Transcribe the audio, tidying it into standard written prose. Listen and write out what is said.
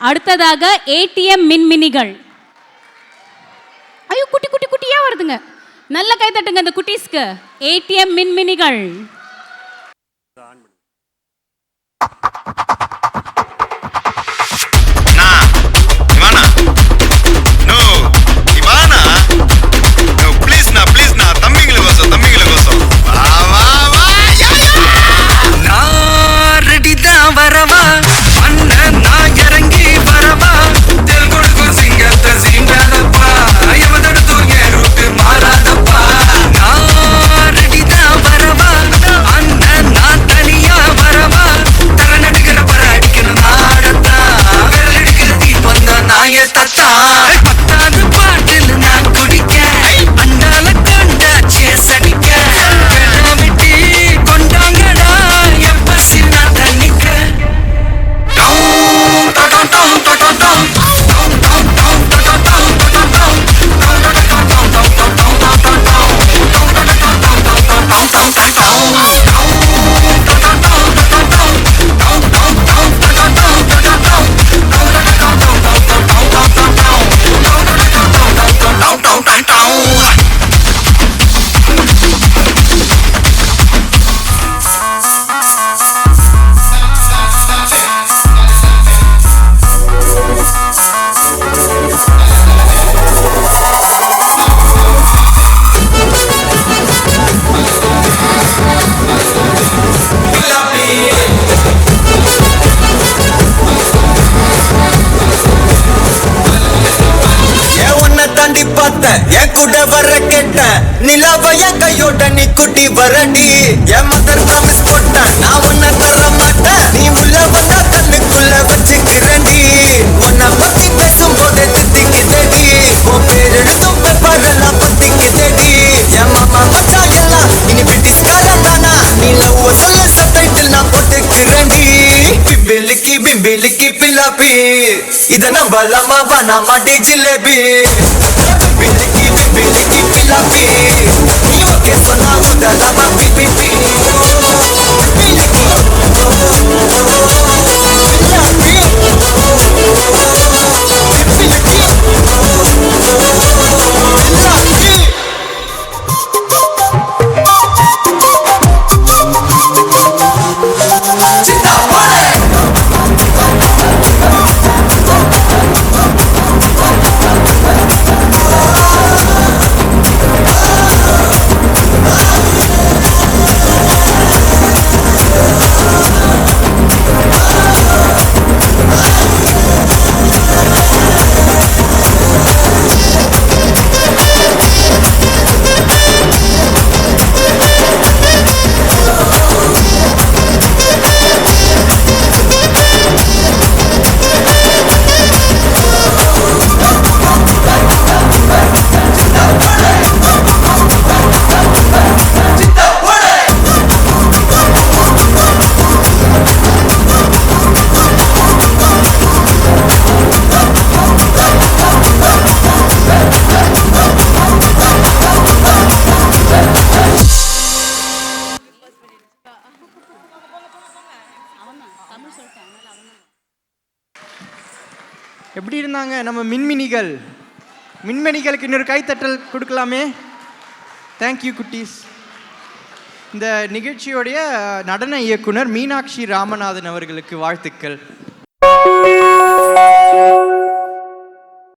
அடுத்ததாக ஏடிஎம் மின்மினிகள். ஐயோ குட்டி குட்டி குட்டியா வருதுங்க. நல்ல கை தட்டுங்க இந்த குட்டீஸ்க்கு. ஏடிஎம் மின்மினிகள். என் கூட வர கேட்ட நிலாவைய கையோட நீ குட்டி வரடி. என் மதர் ப்ராமிஸ் போட்ட நான் உன்னை தர மாட்டேன். நீ உள்ள வந்தா கண்ணுக்குள்ள வச்சுக்கிறேன்டி. உன்னை பத்தி பேசும்போது தித்திக்குதடி. உன் பேர் எழுதும் பேப்பரெல்லாம் பத்திக்குதடி. என் மாமா மச்சான் எல்லாம் இனி பிரிட்டிஷ்காரன் தானா. நீ லவ் சொல்ல சப்டைட்டில் நான் போட்டுக்கிறேன்டி. பிம்பிலிக்கி பிம்பிலிக்கி பில்லாப்பி இத நம்பலாமா வேணாமா டி ஜிலேபி. பிம்பிலிக்கி பிம்பிலிக்கி பில்லாப்பி நீ ஓகே சொன்னா உதலாமா பிபிபி. எப்படி இருந்தாங்க நம்ம மின்மினிகள்? மின்மினிகளுக்கு இன்னொரு கைத்தட்டல் கொடுக்கலாமே. தேங்க்யூ குட்டீஸ். இந்த நிகழ்ச்சியோடைய நடன இயக்குனர் மீனாட்சி ராமநாதன் அவர்களுக்கு வாழ்த்துக்கள்.